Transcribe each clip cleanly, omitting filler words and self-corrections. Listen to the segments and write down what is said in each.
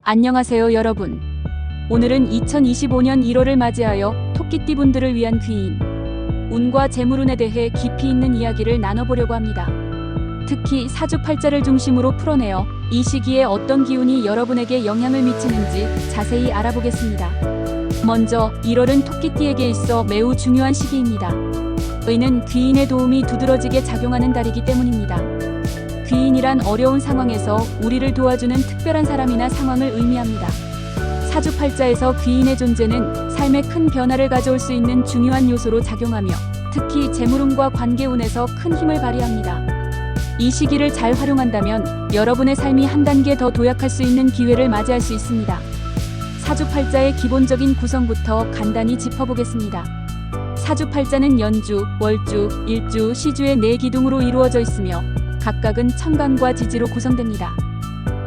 안녕하세요 여러분. 오늘은 2025년 1월을 맞이하여 토끼띠분들을 위한 귀인, 운과 재물운에 대해 깊이 있는 이야기를 나눠보려고 합니다. 특히 사주팔자를 중심으로 풀어내어 이 시기에 어떤 기운이 여러분에게 영향을 미치는지 자세히 알아보겠습니다. 먼저 1월은 토끼띠에게 있어 매우 중요한 시기입니다. 의는 귀인의 도움이 두드러지게 작용하는 달이기 때문입니다. 귀인이란 어려운 상황에서 우리를 도와주는 특별한 사람이나 상황을 의미합니다. 사주팔자에서 귀인의 존재는 삶에 큰 변화를 가져올 수 있는 중요한 요소로 작용하며 특히 재물운과 관계운에서 큰 힘을 발휘합니다. 이 시기를 잘 활용한다면 여러분의 삶이 한 단계 더 도약할 수 있는 기회를 맞이할 수 있습니다. 사주팔자의 기본적인 구성부터 간단히 짚어보겠습니다. 사주팔자는 연주, 월주, 일주, 시주의 4기둥으로 이루어져 있으며 각각은 천간과 지지로 구성됩니다.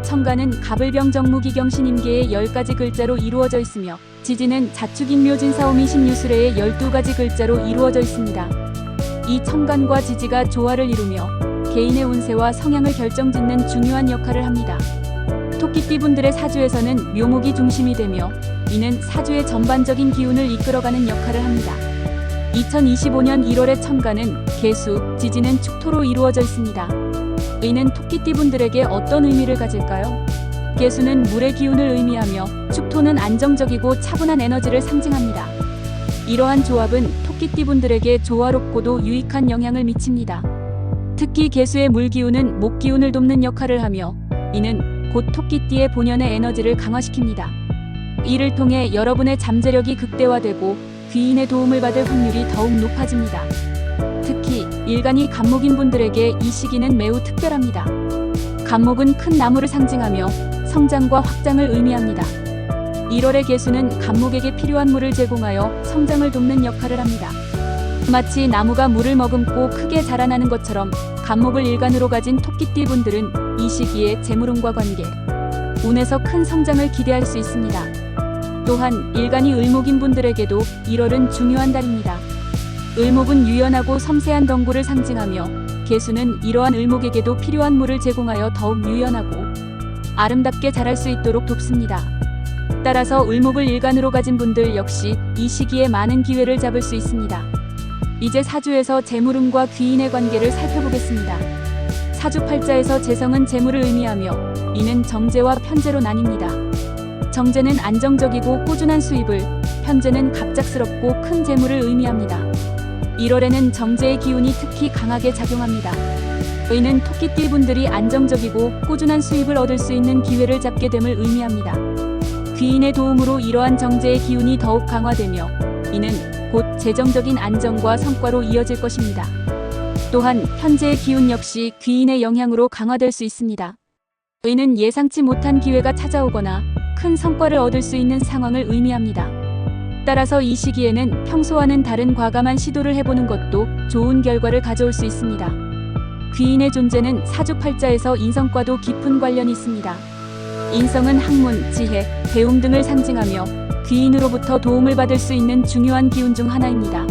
천간은 갑을병 정무기경신 임계의 10가지 글자로 이루어져 있으며 지지는 자축인묘진사오미 신유술의 12가지 글자로 이루어져 있습니다. 이 천간과 지지가 조화를 이루며 개인의 운세와 성향을 결정짓는 중요한 역할을 합니다. 토끼띠분들의 사주에서는 묘목이 중심이 되며 이는 사주의 전반적인 기운을 이끌어가는 역할을 합니다. 2025년 1월의 천간은 개수, 지지는 축토로 이루어져 있습니다. 의는 토끼띠분들에게 어떤 의미를 가질까요? 개수는 물의 기운을 의미하며 축토는 안정적이고 차분한 에너지를 상징합니다. 이러한 조합은 토끼띠분들에게 조화롭고도 유익한 영향을 미칩니다. 특히 개수의 물 기운은 목 기운을 돕는 역할을 하며 이는 곧 토끼띠의 본연의 에너지를 강화시킵니다. 이를 통해 여러분의 잠재력이 극대화되고 귀인의 도움을 받을 확률이 더욱 높아집니다. 특히 일간이 갑목인 분들에게 이 시기는 매우 특별합니다. 갑목은 큰 나무를 상징하며 성장과 확장을 의미합니다. 1월의 개수는 갑목에게 필요한 물을 제공하여 성장을 돕는 역할을 합니다. 마치 나무가 물을 머금고 크게 자라나는 것처럼 갑목을 일간으로 가진 토끼띠 분들은 이 시기에 재물운과 관계, 운에서 큰 성장을 기대할 수 있습니다. 또한 일간이 을목인 분들에게도 1월은 중요한 달입니다. 을목은 유연하고 섬세한 덩굴을 상징하며 개수는 이러한 을목에게도 필요한 물을 제공하여 더욱 유연하고 아름답게 자랄 수 있도록 돕습니다. 따라서 을목을 일간으로 가진 분들 역시 이 시기에 많은 기회를 잡을 수 있습니다. 이제 사주에서 재물운과 귀인의 관계를 살펴보겠습니다. 사주팔자에서 재성은 재물을 의미하며 이는 정제와 편제로 나뉩니다. 정제는 안정적이고 꾸준한 수입을, 편제는 갑작스럽고 큰 재물을 의미합니다. 1월에는 정제의 기운이 특히 강하게 작용합니다. 의는 토끼띠 분들이 안정적이고 꾸준한 수입을 얻을 수 있는 기회를 잡게 됨을 의미합니다. 귀인의 도움으로 이러한 정제의 기운이 더욱 강화되며 이는 곧 재정적인 안정과 성과로 이어질 것입니다. 또한 편제의 기운 역시 귀인의 영향으로 강화될 수 있습니다. 의는 예상치 못한 기회가 찾아오거나 큰 성과를 얻을 수 있는 상황을 의미합니다. 따라서 이 시기에는 평소와는 다른 과감한 시도를 해보는 것도 좋은 결과를 가져올 수 있습니다. 귀인의 존재는 사주팔자에서 인성과도 깊은 관련이 있습니다. 인성은 학문, 지혜, 배움 등을 상징하며 귀인으로부터 도움을 받을 수 있는 중요한 기운 중 하나입니다.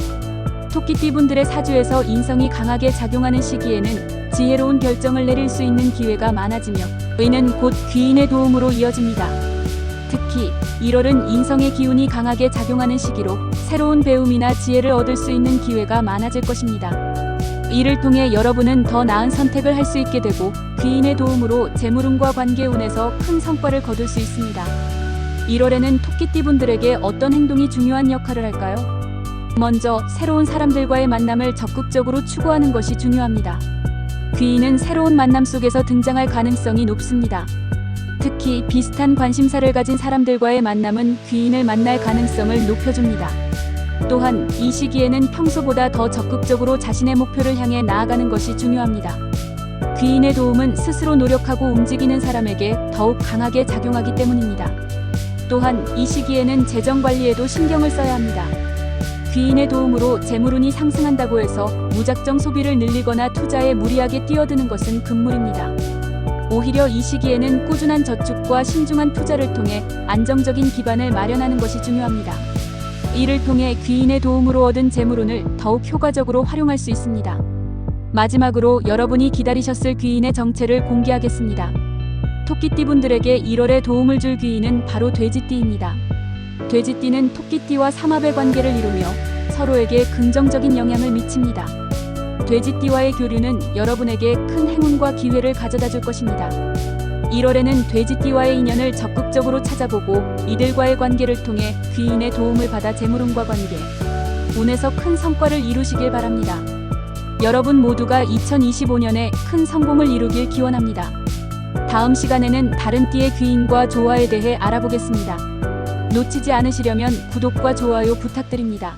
토끼띠 분들의 사주에서 인성이 강하게 작용하는 시기에는 지혜로운 결정을 내릴 수 있는 기회가 많아지며 의는 곧 귀인의 도움으로 이어집니다. 특히 1월은 인성의 기운이 강하게 작용하는 시기로 새로운 배움이나 지혜를 얻을 수 있는 기회가 많아질 것입니다. 이를 통해 여러분은 더 나은 선택을 할 수 있게 되고 귀인의 도움으로 재물운과 관계운에서 큰 성과를 거둘 수 있습니다. 1월에는 토끼띠 분들에게 어떤 행동이 중요한 역할을 할까요? 먼저 새로운 사람들과의 만남을 적극적으로 추구하는 것이 중요합니다. 귀인은 새로운 만남 속에서 등장할 가능성이 높습니다. 특히 비슷한 관심사를 가진 사람들과의 만남은 귀인을 만날 가능성을 높여줍니다. 또한 이 시기에는 평소보다 더 적극적으로 자신의 목표를 향해 나아가는 것이 중요합니다. 귀인의 도움은 스스로 노력하고 움직이는 사람에게 더욱 강하게 작용하기 때문입니다. 또한 이 시기에는 재정 관리에도 신경을 써야 합니다. 귀인의 도움으로 재물운이 상승한다고 해서 무작정 소비를 늘리거나 투자에 무리하게 뛰어드는 것은 금물입니다. 오히려 이 시기에는 꾸준한 저축과 신중한 투자를 통해 안정적인 기반을 마련하는 것이 중요합니다. 이를 통해 귀인의 도움으로 얻은 재물운을 더욱 효과적으로 활용할 수 있습니다. 마지막으로 여러분이 기다리셨을 귀인의 정체를 공개하겠습니다. 토끼띠분들에게 1월에 도움을 줄 귀인은 바로 돼지띠입니다. 돼지띠는 토끼띠와 삼합의 관계를 이루며 서로에게 긍정적인 영향을 미칩니다. 돼지띠와의 교류는 여러분에게 큰 행운과 기회를 가져다 줄 것입니다. 1월에는 돼지띠와의 인연을 적극적으로 찾아보고 이들과의 관계를 통해 귀인의 도움을 받아 재물운과 관계, 운에서 큰 성과를 이루시길 바랍니다. 여러분 모두가 2025년에 큰 성공을 이루길 기원합니다. 다음 시간에는 다른 띠의 귀인과 조화에 대해 알아보겠습니다. 놓치지 않으시려면 구독과 좋아요 부탁드립니다.